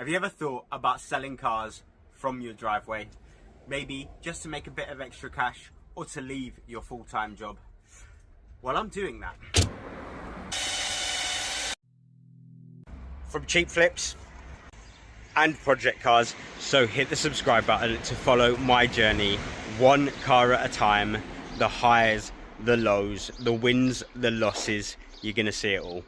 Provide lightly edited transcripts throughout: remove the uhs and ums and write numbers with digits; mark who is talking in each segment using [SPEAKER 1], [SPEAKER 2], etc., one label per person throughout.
[SPEAKER 1] Have you ever thought about selling cars from your driveway? Maybe just to make a bit of extra cash or to leave your full-time job? Well, I'm doing that. From cheap flips and project cars, so hit the subscribe button to follow my journey, one car at a time, the highs, the lows, the wins, the losses. You're gonna see it all.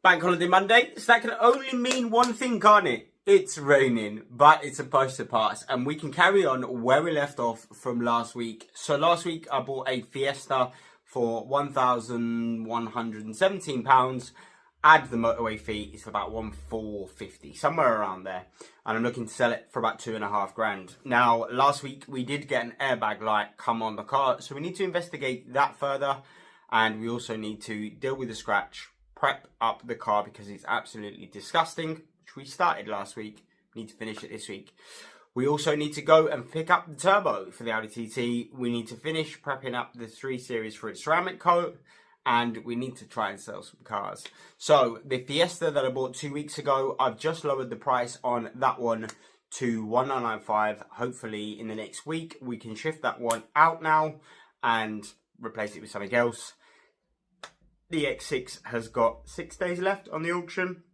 [SPEAKER 1] Bank holiday Monday, so that can only mean one thing, can't it? It's raining, but it's supposed to pass, and we can carry on where we left off from last week. So last week I bought a Fiesta for £1,117. Add the motorway fee, it's about £1,450, somewhere around there. And I'm looking to sell it for about £2,500. Now, last week we did get an airbag light come on the car, so we need to investigate that further. And we also need to deal with the scratch, prep up the car because it's absolutely disgusting, which we started last week. We need to finish it this week. We also need to go and pick up the turbo for the Audi TT. We need to finish prepping up the 3 Series for its ceramic coat. And we need to try and sell some cars. So the Fiesta that I bought 2 weeks ago, I've just lowered the price on that one to $1,995. Hopefully in the next week we can shift that one out now and replace it with something else. The X6 has got 6 days left on the auction,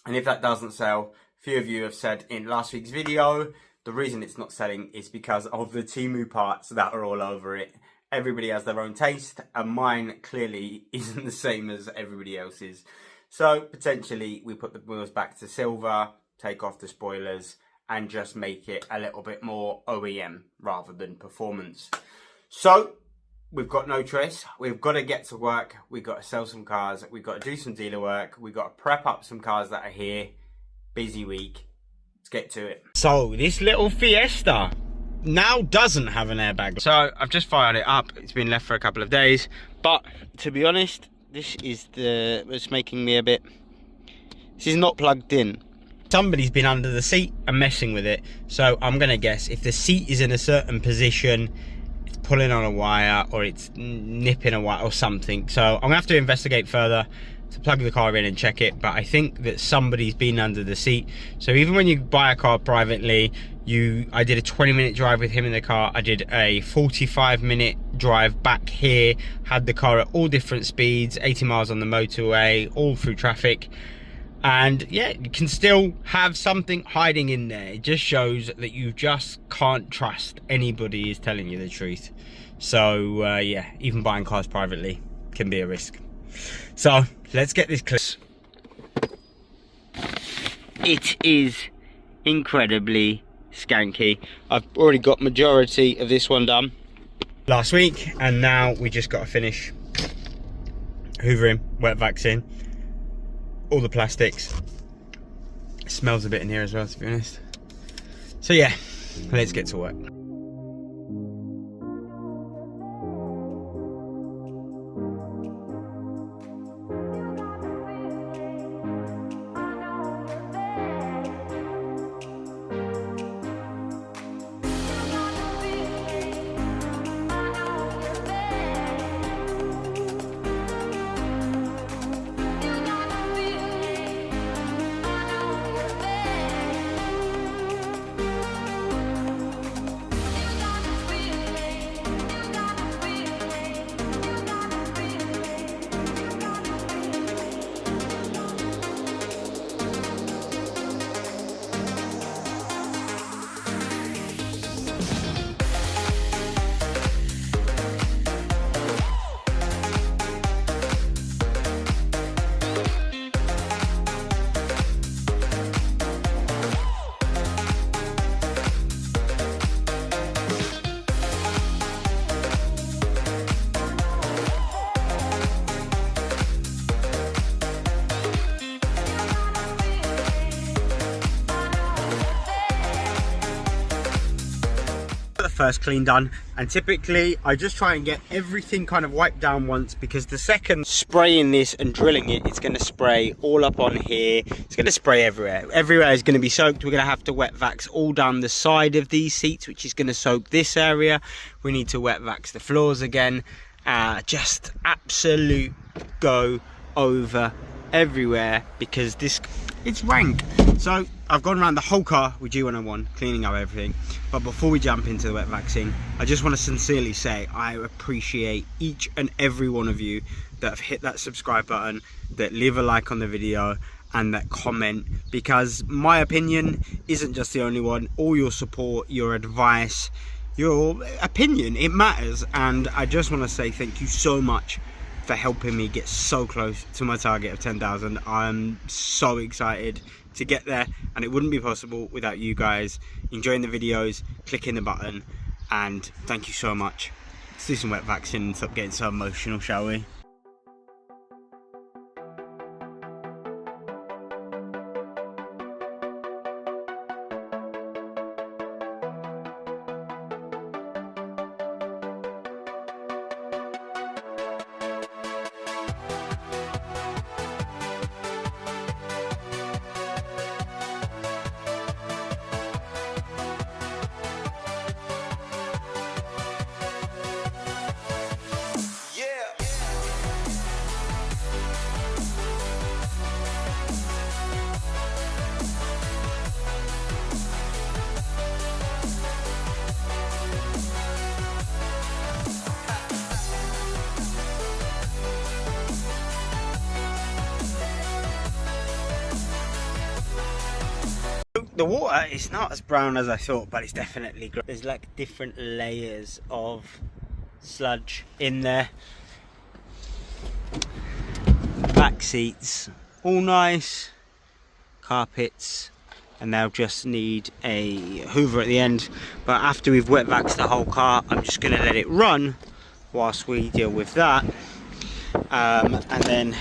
[SPEAKER 1] and if that doesn't sell, a few of you have said in last week's video the reason it's not selling is because of the Temu parts that are all over it. Everybody has their own taste, and mine clearly isn't the same as everybody else's. So potentially we put the wheels back to silver, take off the spoilers, and just make it a little bit more OEM rather than performance. So we've got no choice. We've got to get to work. We've got to sell some cars. We've got to do some dealer work. We've got to prep up some cars that are here. Busy week. Let's get to it. So this little Fiesta now doesn't have an airbag. So I've just fired it up. It's been left for a couple of days, but to be honest, this is what's making me a bit, this is not plugged in. Somebody's been under the seat and messing with it. So I'm gonna guess if the seat is in a certain position, it's pulling on a wire or it's nipping a wire or something. So I'm gonna have to investigate further to plug the car in and check it, but I think that somebody's been under the seat. So even when you buy a car privately, I did a 20-minute drive with him in the car. I did a 45-minute drive back here, had the car at all different speeds, 80 miles on the motorway, all through traffic. And yeah, you can still have something hiding in there. It just shows that you just can't trust anybody is telling you the truth. So yeah, even buying cars privately can be a risk. So let's get this clear. It is incredibly skanky. I've already got majority of this one done last week, and now we just got to finish hoovering, wet vaxing all the plastics. It smells a bit in here as well, to be honest. So yeah, let's get to work. First clean done, and typically I just try and get everything kind of wiped down once, because the second spraying this and drilling it, it's going to spray all up on here. It's going to spray everywhere. Everywhere is going to be soaked. We're going to have to wet vax all down the side of these seats, which is going to soak this area. We need to wet vax the floors again. Just absolute go over everywhere because it's rank. So I've gone around the whole car with G101, cleaning up everything. But before we jump into the wet vaxing, I just want to sincerely say I appreciate each and every one of you that have hit that subscribe button, that leave a like on the video, and that comment, because my opinion isn't just the only one. All your support, your advice, your opinion, it matters. And I just want to say thank you so much for helping me get so close to my target of 10,000. I'm so excited to get there, and it wouldn't be possible without you guys enjoying the videos, clicking the button, and thank you so much. Let's do some wet vaxing and stop getting so emotional, shall we? The water is not as brown as I thought, but it's definitely grey. There's like different layers of sludge in there. Back seats, all nice. Carpets, and they'll just need a hoover at the end. But after we've wet vaxed the whole car, I'm just going to let it run whilst we deal with that. And then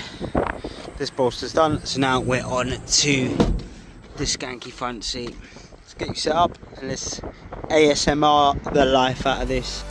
[SPEAKER 1] this bolster's done, so now we're on to the skanky front seat. Let's get you set up and let's ASMR the life out of this.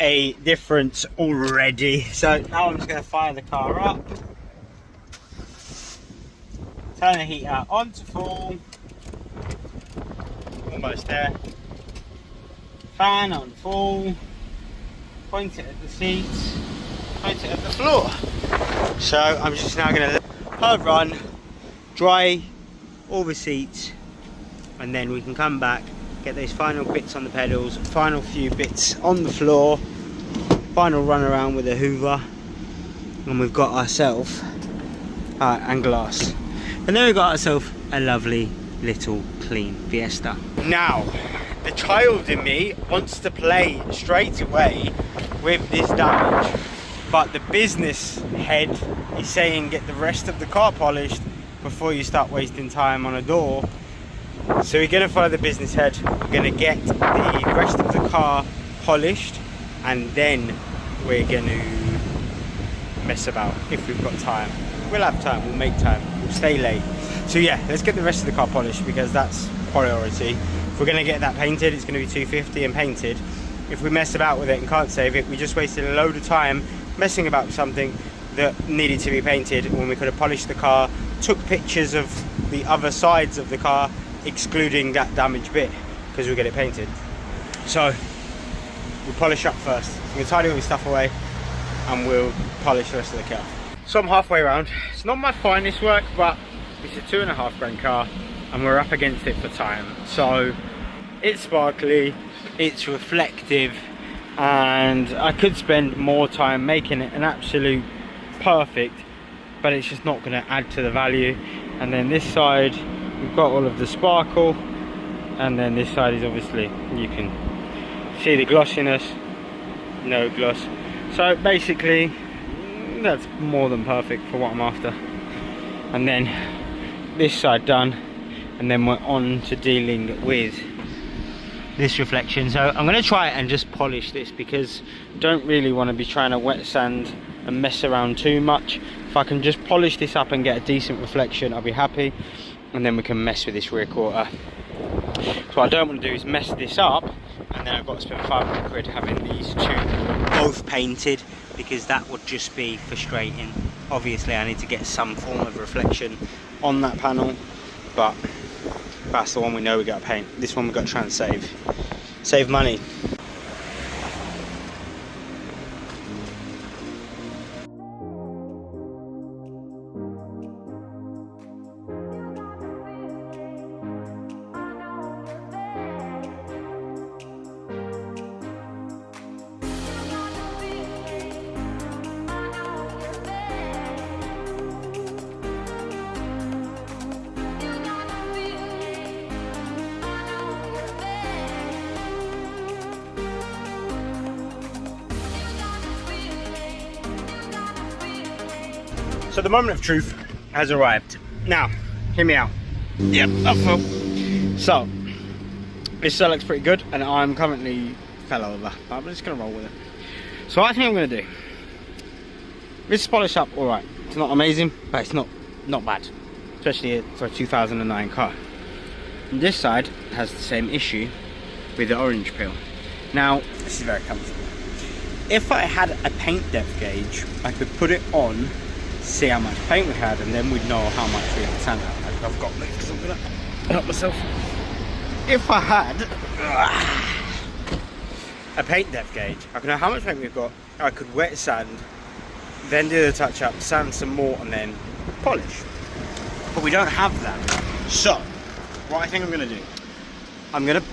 [SPEAKER 1] A difference already. So now I'm just going to fire the car up, turn the heater on to full, almost there, fan on full, point it at the seats, point it at the floor. So I'm just now going to let her run, dry all the seats, and then we can come back, get those final bits on the pedals, final few bits on the floor, final run around with a hoover, and we've got ourselves and glass, and then we've got ourselves a lovely little clean Fiesta. Now the child in me wants to play straight away with this damage, but the business head is saying get the rest of the car polished before you start wasting time on a door. So we're going to follow the business head. We're going to get the rest of the car polished, and then we're going to mess about if we've got time. We'll have time, we'll make time, we'll stay late. So yeah, let's get the rest of the car polished because that's priority. If we're going to get that painted, it's going to be $250 and painted. If we mess about with it and can't save it, we just wasted a load of time messing about with something that needed to be painted when we could have polished the car, took pictures of the other sides of the car, excluding that damaged bit, because we'll get it painted. So we'll polish up first. We'll tidy all the stuff away and we'll polish the rest of the car. So I'm halfway around. It's not my finest work, but it's a $2.5 grand car and we're up against it for time. So it's sparkly, it's reflective, and I could spend more time making it an absolute perfect, but it's just not going to add to the value. And then this side, we've got all of the sparkle, and then this side is obviously, you can see the glossiness, no gloss. So basically that's more than perfect for what I'm after. And then this side done, and then we're on to dealing with this reflection. So I'm going to try it and just polish this because I don't really want to be trying to wet sand and mess around too much. If I can just polish this up and get a decent reflection, I'll be happy. and then we can mess with this rear quarter. So what I don't want to do is mess this up, and then I've got to spend 500 quid having these two both painted, because that would just be frustrating. Obviously I need to get some form of reflection on that panel, but that's the one we know we got to paint. This one we've got to try and save money. So the moment of truth has arrived. Now, hear me out. Yep, I'm full. So, this cell looks pretty good, and I'm currently fell over. But I'm just gonna roll with it. So what I think I'm gonna do, this is polished up alright. It's not amazing, but it's not bad. Especially for a 2009 car. And this side has the same issue with the orange peel. Now, this is very comfortable. If I had a paint depth gauge, I could put it on, see how much paint we had, and then we'd know how much we had sand out. I've got this because I'm gonna help myself. If I had a paint depth gauge, I could know how much paint we've got. I could wet sand, then do the touch up, sand some more, and then polish. But we don't have that. So what I think I'm gonna do, I'm gonna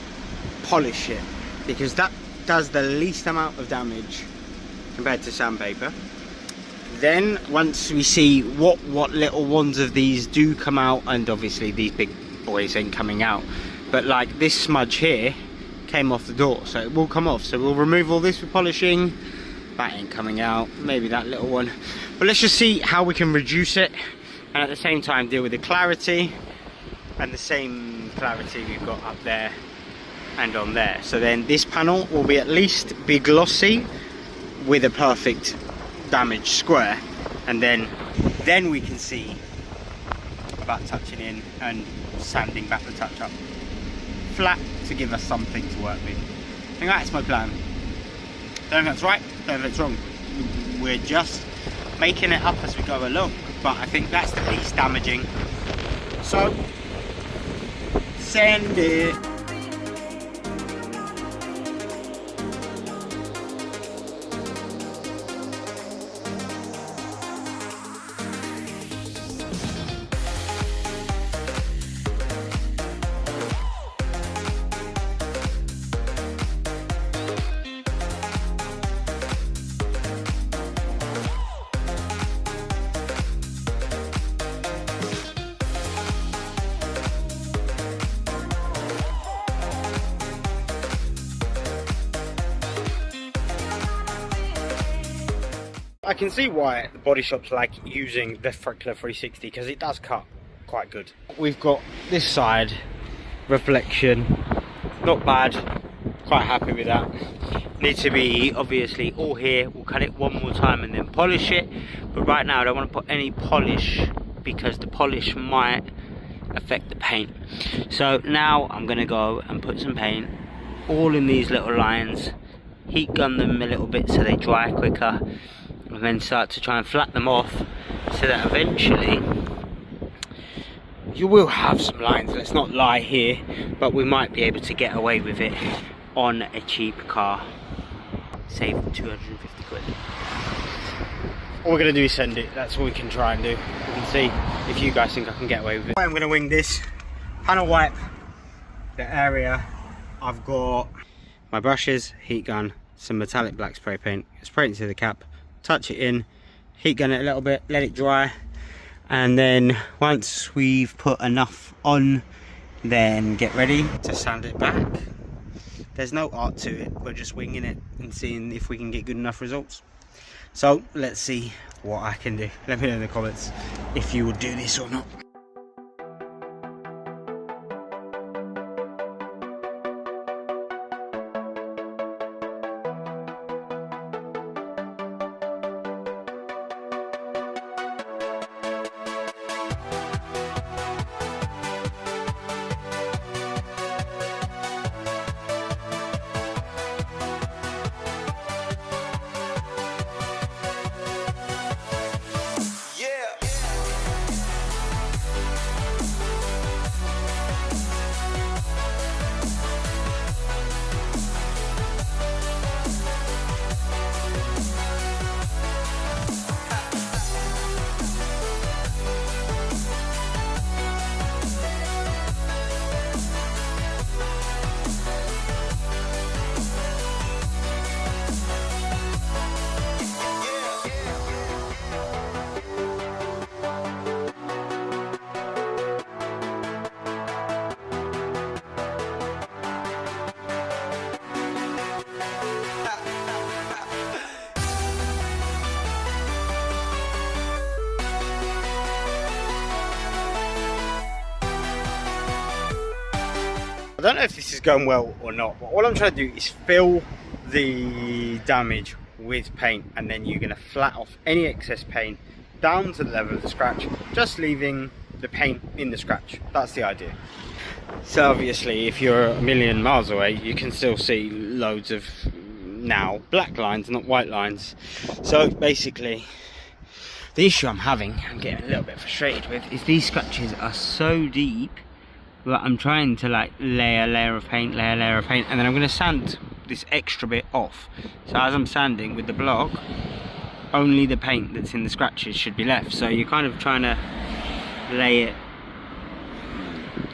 [SPEAKER 1] polish it, because that does the least amount of damage compared to sandpaper. Then once we see what little ones of these do come out, and obviously these big boys ain't coming out, but like this smudge here came off the door, so it will come off. So we'll remove all this with polishing. That ain't coming out, maybe that little one, but let's just see how we can reduce it, and at the same time deal with the clarity, and the same clarity we've got up there and on there. So then this panel will be at least be glossy with a perfect damaged square, and then we can see about touching in and sanding back the touch up flat to give us something to work with. I think that's my plan. Don't know if that's right, don't know if it's wrong. We're just making it up as we go along, but I think that's the least damaging. So sand it. I can see why the body shops like using the Freckler 360, because it does cut quite good. We've got this side reflection, not bad, quite happy with that. Needs to be obviously all here. We'll cut it one more time and then polish it, but right now I don't want to put any polish because the polish might affect the paint. So now I'm going to go and put some paint all in these little lines, heat gun them a little bit so they dry quicker, and then start to try and flat them off so that eventually you will have some lines. Let's not lie here, but we might be able to get away with it on a cheap car. Save 250 quid. All we're going to do is send it. That's all we can try and do. We can see if you guys think I can get away with it. I'm going to wing this, panel wipe the area. I've got my brushes, heat gun, some metallic black spray paint, spray it into the cap, touch it in, heat gun it a little bit, let it dry, and then once we've put enough on, then get ready to sand it back. There's no art to it, we're just winging it and seeing if we can get good enough results. So let's see what I can do. Let me know in the comments if you would do this or not. I don't know if this is going well or not, but all I'm trying to do is fill the damage with paint, and then you're going to flat off any excess paint down to the level of the scratch, just leaving the paint in the scratch. That's the idea. So obviously if you're a million miles away, you can still see loads of now black lines, not white lines. So basically the issue I'm getting a little bit frustrated with, is these scratches are so deep that I'm trying to like lay a layer of paint, and then I'm going to sand this extra bit off. So as I'm sanding with the block, only the paint that's in the scratches should be left. So you're kind of trying to lay it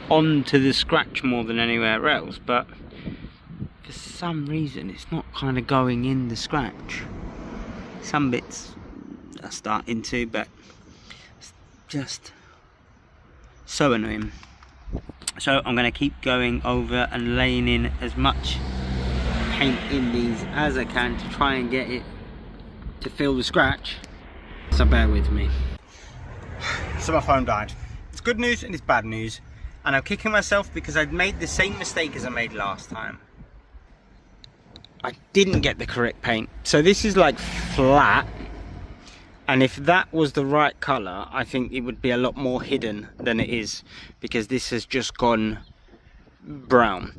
[SPEAKER 1] onto the scratch more than anywhere else, but for some reason it's not kind of going in the scratch. Some bits are starting to, but it's just so annoying. So I'm going to keep going over and laying in as much paint in these as I can to try and get it to fill the scratch. So bear with me. So my phone died. It's good news and it's bad news, and I'm kicking myself because I'd made the same mistake as I made last time. I didn't get the correct paint. So this is like flat, and if that was the right colour, I think it would be a lot more hidden than it is, because this has just gone brown.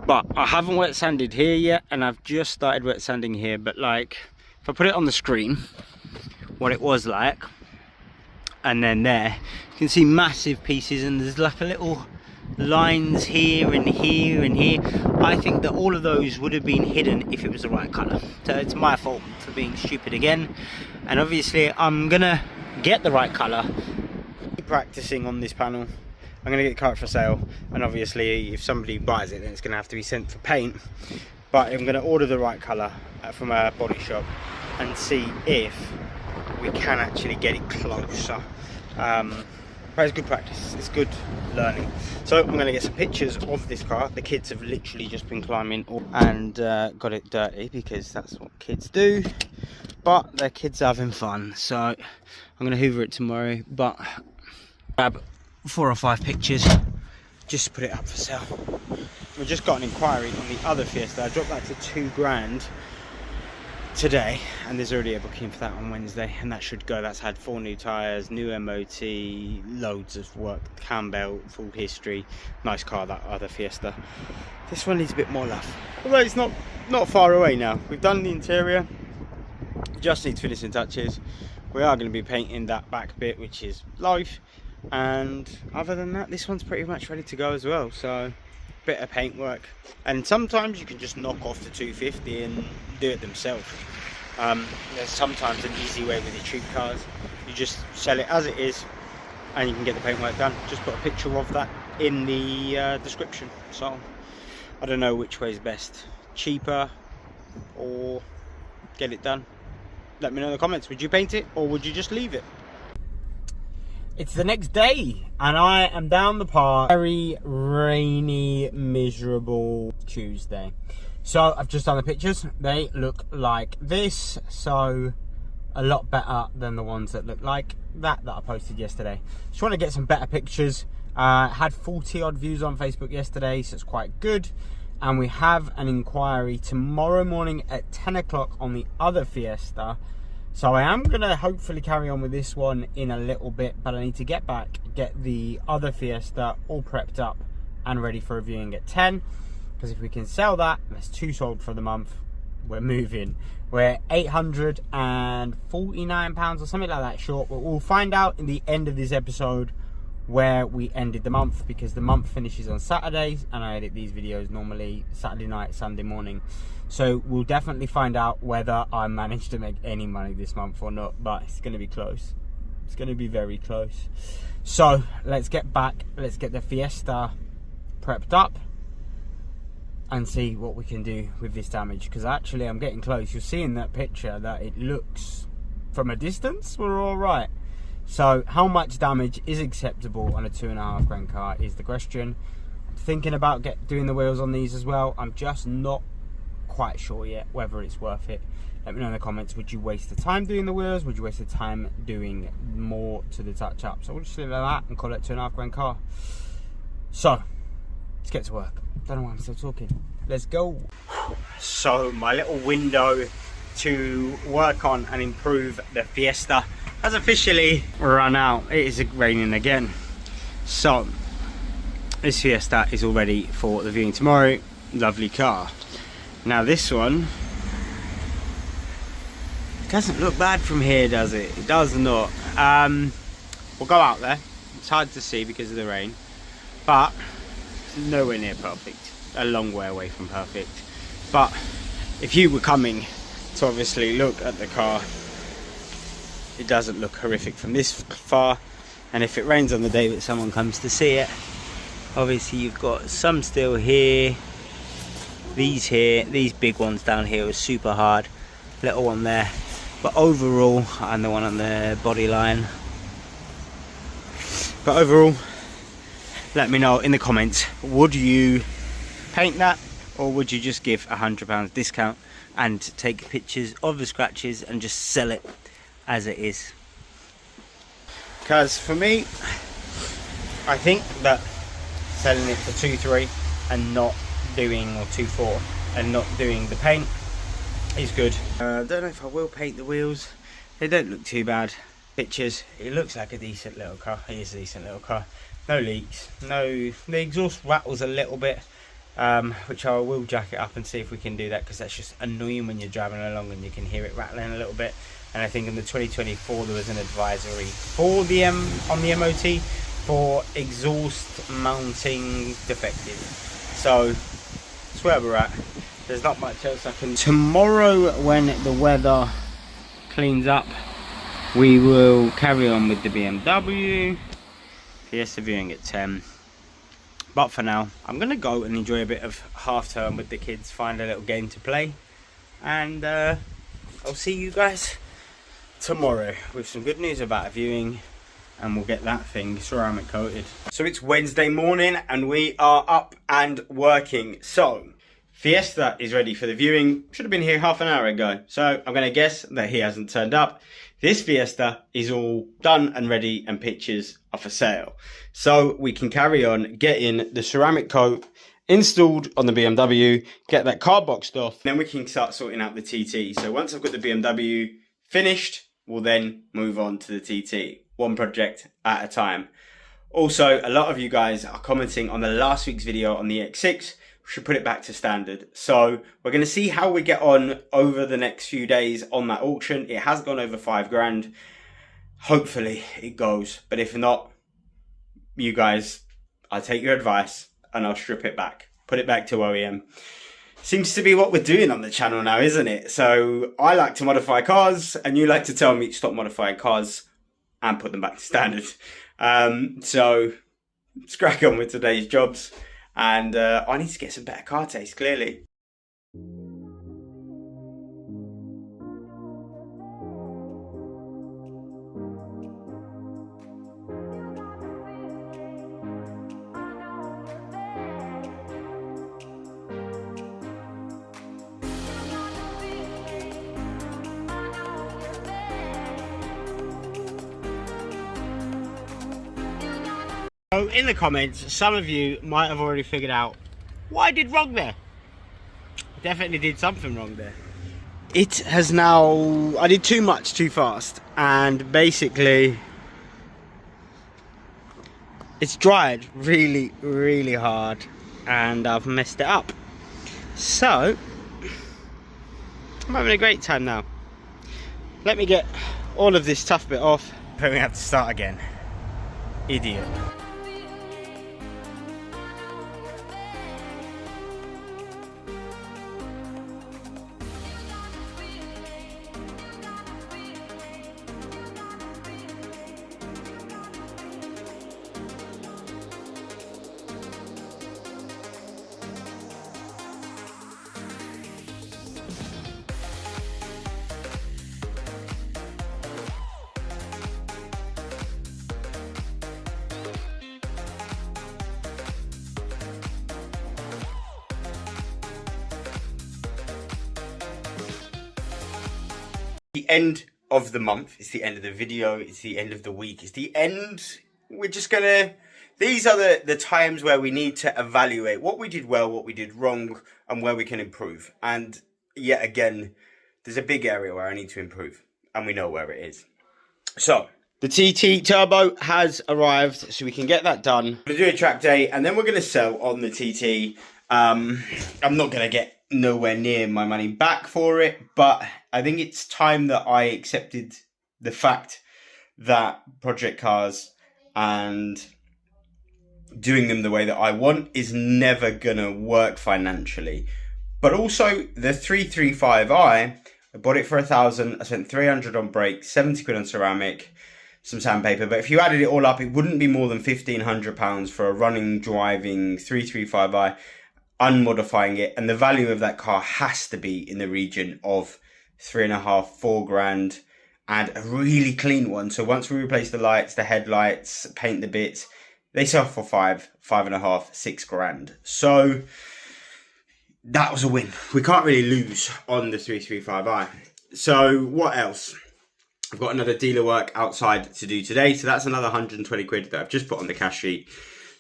[SPEAKER 1] But I haven't wet sanded here yet, and I've just started wet sanding here. But like, if I put it on the screen, what it was like, and then there, you can see massive pieces, and there's like a little lines here and here and here. I think that all of those would have been hidden if it was the right colour. So it's my fault for being stupid again, and obviously I'm gonna get the right colour. Keep practicing on this panel. I'm gonna get the car for sale, and obviously if somebody buys it, then it's gonna have to be sent for paint. But I'm gonna order the right colour from a body shop and see if we can actually get it closer. But it's good practice, it's good learning. So I'm going to get some pictures of this car. The kids have literally just been climbing and got it dirty, because that's what kids do. But their kids are having fun, so I'm going to hoover it tomorrow. But grab 4 or 5 pictures just to put it up for sale. We've just got an inquiry on the other Fiesta. I dropped that to 2 grand today, and there's already a booking for that on Wednesday, and that should go. That's had 4 new tyres, new MOT, loads of work, cam belt, full history. Nice car, that other Fiesta. This one needs a bit more love, although it's not far away now. We've done the interior, just needs finishing touches. We are going to be painting that back bit, which is live, and other than that, this one's pretty much ready to go as well. So bit of paintwork, and sometimes you can just knock off the 250 and do it themselves. There's sometimes an easy way with your cheap cars. You just sell it as it is and you can get the paintwork done. Just put a picture of that in the description. So I don't know which way is best, cheaper or get it done. Let me know in the comments. Would you paint it or would you just leave it? It's the next day and I am down the park. Very rainy, miserable Tuesday. So I've just done the pictures. They look like this. So a lot better than the ones that look like that I posted yesterday. Just want to get some better pictures. Had 40 odd views on Facebook yesterday, so it's quite good. And we have an inquiry tomorrow morning at 10 o'clock on the other Fiesta. So I am going to hopefully carry on with this one in a little bit, but I need to get the other Fiesta all prepped up and ready for reviewing at 10. Because if we can sell that, that's 2 sold for the month, we're moving. We're £849 or something like that short, but we'll find out in the end of this episode where we ended the month, because the month finishes on Saturdays and I edit these videos normally Saturday night, Sunday morning. So we'll definitely find out whether I managed to make any money this month or not, but it's going to be close. It's going to be very close. So let's get the Fiesta prepped up and see what we can do with this damage, because actually I'm getting close. You'll see in that picture that it looks, from a distance, we're all right. So how much damage is acceptable on a 2.5 grand car is the question. I'm thinking about doing the wheels on these as well. I'm just not quite sure yet whether it's worth it. Let me know in the comments. Would you waste the time doing the wheels? Would you waste the time doing more to the touch up? So we'll just leave it like that and call it a 2.5 grand car. So let's get to work. Don't know why I'm still talking. Let's go. So my little window to work on and improve the Fiesta has officially run out. It is raining again. So this Fiesta is all ready for the viewing tomorrow. Lovely car. Now this one doesn't look bad from here, does it? It does not. We'll go out there. It's hard to see because of the rain, but it's nowhere near perfect. A long way away from perfect. But if you were coming to obviously look at the car, it doesn't look horrific from this far. And if it rains on the day that someone comes to see it, obviously you've got some still here, these big ones down here are super hard, little one there, but overall, and the one on the body line, but overall, let me know in the comments, would you paint that, or would you just give £100 discount and take pictures of the scratches and just sell it as it is? Because for me, I think that selling it for 2.3 and not doing, or 2.4 and not doing the paint is good. I don't know if I will paint the wheels. They don't look too bad. Pictures, it looks like a decent little car. It is a decent little car. No leaks, no, the exhaust rattles a little bit, which I will jack it up and see if we can do that, because that's just annoying when you're driving along and you can hear it rattling a little bit. And I think in the 2024 there was an advisory for the on the MOT for exhaust mounting defective. So that's where we're at. There's not much else I can. Tomorrow, when the weather cleans up, we will carry on with the BMW. Fiesta viewing at 10. But for now, I'm gonna go and enjoy a bit of half term with the kids, find a little game to play, and I'll see you guys tomorrow with some good news about a viewing, and we'll get that thing ceramic coated. So it's Wednesday morning and we are up and working. So Fiesta is ready for the viewing. Should have been here half an hour ago, so I'm gonna guess that he hasn't turned up. This Fiesta is all done and ready, and pictures are for sale, so we can carry on getting the ceramic coat installed on the BMW, get that car boxed off, then we can start sorting out the TT. So once I've got the BMW finished, we'll then move on to the TT, one project at a time. Also, a lot of you guys are commenting on the last week's video on the X6. We should put it back to standard. So we're going to see how we get on over the next few days on that auction. It has gone over 5 grand. Hopefully it goes, but if not, you guys, I'll take your advice and I'll strip it back, put it back to OEM. Seems to be what we're doing on the channel now, isn't it? So I like to modify cars, and you like to tell me to stop modifying cars and put them back to standard. So let's crack on with today's jobs, and I need to get some better car taste, clearly. So in the comments, some of you might have already figured out what I did wrong there. I definitely did something wrong there. It has now, I did too much too fast, and basically it's dried really, really hard, and I've messed it up. So I'm having a great time now. Let me get all of this tough bit off, then we have to start again. Idiot. The end of the month, it's the end of the video, it's the end of the week, it's the end. We're just gonna these are the times where we need to evaluate what we did well, what we did wrong, and where we can improve. And yet again, there's a big area where I need to improve, and we know where it is. So the TT Turbo has arrived, so we can get that done. We're going to do a track day, and then we're going to sell on the TT. I'm not going to get nowhere near my money back for it, but I think it's time that I accepted the fact that project cars and doing them the way that I want is never going to work financially. But also the 335i, I bought it for 1,000. I spent 300 on brakes, 70 quid on ceramic, some sandpaper. But if you added it all up, it wouldn't be more than £1,500 for a running, driving 335i, unmodifying it. And the value of that car has to be in the region of 3.5, 4 grand, and a really clean one. So once we replace the lights, the headlights, paint the bits, they sell for 5.5, 6 grand. So that was a win. We can't really lose on the 335i. So what else? I've got another dealer work outside to do today. So that's another 120 quid that I've just put on the cash sheet.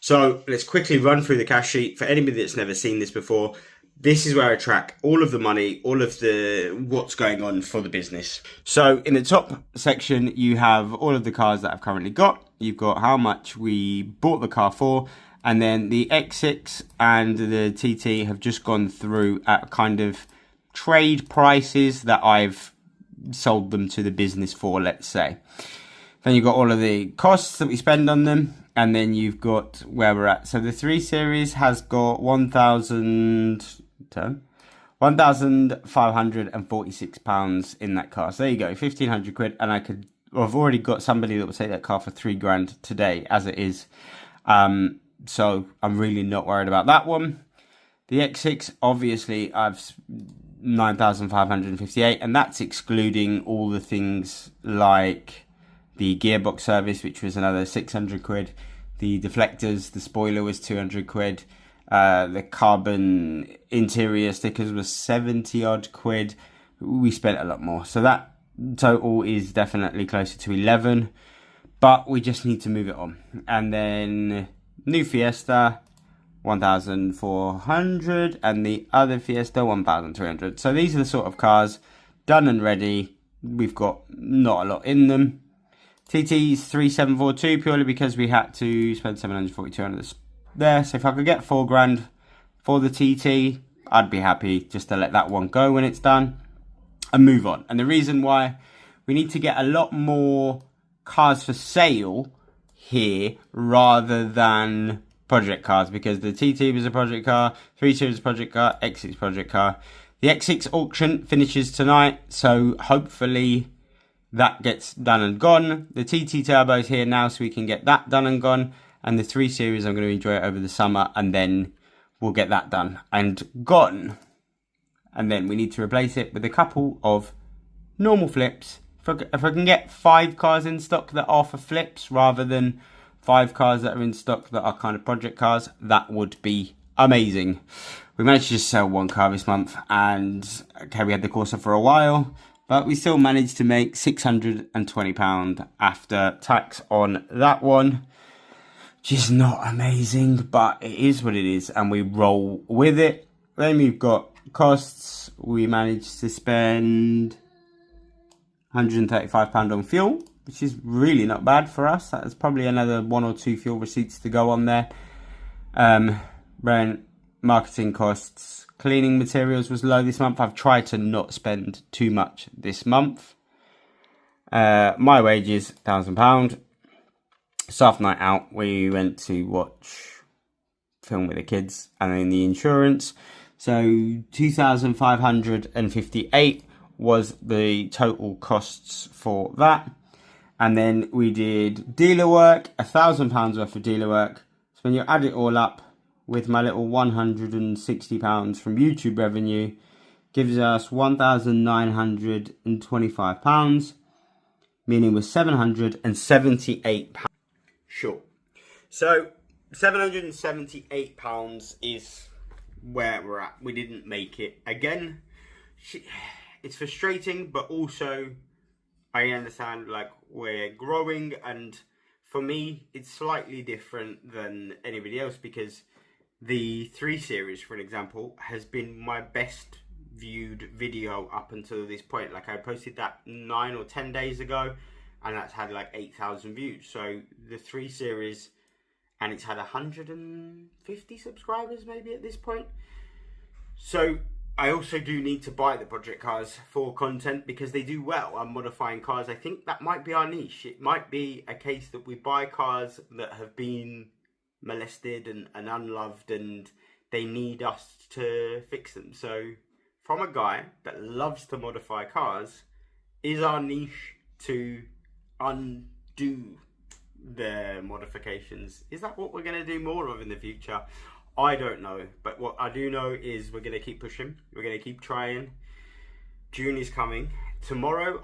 [SPEAKER 1] So let's quickly run through the cash sheet. For anybody that's never seen this before, this is where I track all of the money, all of the what's going on for the business. So in the top section, you have all of the cars that I've currently got. You've got how much we bought the car for, and then the X6 and the TT have just gone through at kind of trade prices that I've sold them to the business for, let's say. Then you've got all of the costs that we spend on them, and then you've got where we're at. So the 3 Series has got £1,546 in that car. So there you go, 1,500 quid, and I've already got somebody that will take that car for 3 grand today, as it is. So I'm really not worried about that one. The X6, obviously, I've 9,558, and that's excluding all the things like the gearbox service, which was another 600 quid. The deflectors, the spoiler was 200 quid. The carbon interior stickers was 70 odd quid. We spent a lot more. So that total is definitely closer to 11, but we just need to move it on. And then new Fiesta, 1,400, and the other Fiesta, 1,300. So these are the sort of cars done and ready. We've got not a lot in them. TT's 3,742 purely because we had to spend 742 on this there. So if I could get 4 grand for the TT, I'd be happy just to let that one go when it's done and move on. And the reason why we need to get a lot more cars for sale here rather than project cars, because the TT was a project car, 3 Series project car, X6 project car. The X6 auction finishes tonight, so hopefully that gets done and gone. The TT Turbo's here now, so we can get that done and gone. And the 3 Series, I'm going to enjoy it over the summer, and then we'll get that done and gone. And then we need to replace it with a couple of normal flips. If I can get 5 cars in stock that are for flips rather than 5 cars that are in stock that are kind of project cars, that would be amazing. We managed to just sell 1 car this month, and okay, we had the Corsa for a while, but we still managed to make £620 after tax on that one, which is not amazing, but it is what it is, and we roll with it. Then we've got costs. We managed to spend £135 on fuel, which is really not bad for us. That's probably another 1 or 2 fuel receipts to go on there. Rent, marketing costs, cleaning materials was low this month. I've tried to not spend too much this month. My wages, £1,000. Staff night out, we went to watch film with the kids, and then the insurance. So 2,558 was the total costs for that. And then we did dealer work, £1,000 worth of dealer work. So when you add it all up with my little £160 from YouTube revenue, gives us £1,925, meaning we're £778 short. So £778 is where we're at. We didn't make it. Again, it's frustrating, but also I understand, like, we're growing, and for me, it's slightly different than anybody else because the 3 Series, for an example, has been my best viewed video up until this point. Like, I posted that 9 or 10 days ago, and that's had like 8,000 views. So the 3 Series, and it's had 150 subscribers maybe at this point. So I also do need to buy the project cars for content because they do well. I'm modifying cars. I think that might be our niche. It might be a case that we buy cars that have been molested and unloved, and they need us to fix them. So from a guy that loves to modify cars, is our niche to undo the modifications? Is that what we're going to do more of in the future? I don't know, but what I do know is we're going to keep pushing. We're going to keep trying. June is coming. Tomorrow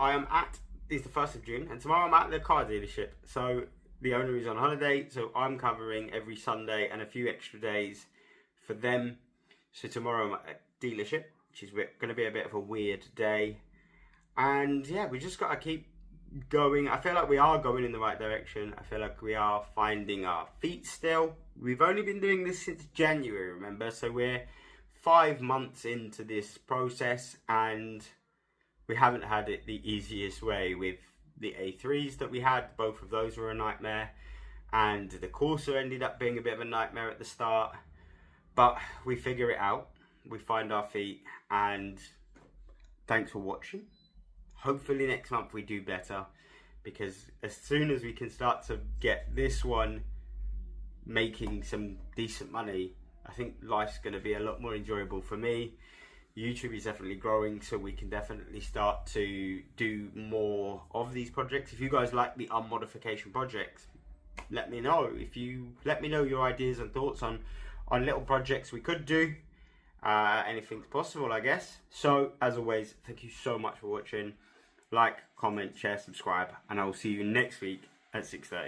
[SPEAKER 1] it's the 1st of June, and tomorrow I'm at the car dealership. So the owner is on holiday, so I'm covering every Sunday and a few extra days for them. So tomorrow I'm at a dealership, which is going to be a bit of a weird day. And yeah, we just got to keep going. I feel like we are going in the right direction. I feel like we are finding our feet still. We've only been doing this since January, remember? So we're 5 months into this process, and we haven't had it the easiest way with the A3s that we had. Both of those were a nightmare, and the Corsa ended up being a bit of a nightmare at the start. But we figure it out. We find our feet, and thanks for watching. Hopefully next month we do better, because as soon as we can start to get this one making some decent money, I think life's going to be a lot more enjoyable for me. YouTube is definitely growing, so we can definitely start to do more of these projects. If you guys like the unmodification projects, let me know. Let me know your ideas and thoughts on little projects we could do. Anything's possible, I guess. So as always, thank you so much for watching. Like, comment, share, subscribe, and I will see you next week at 6:30.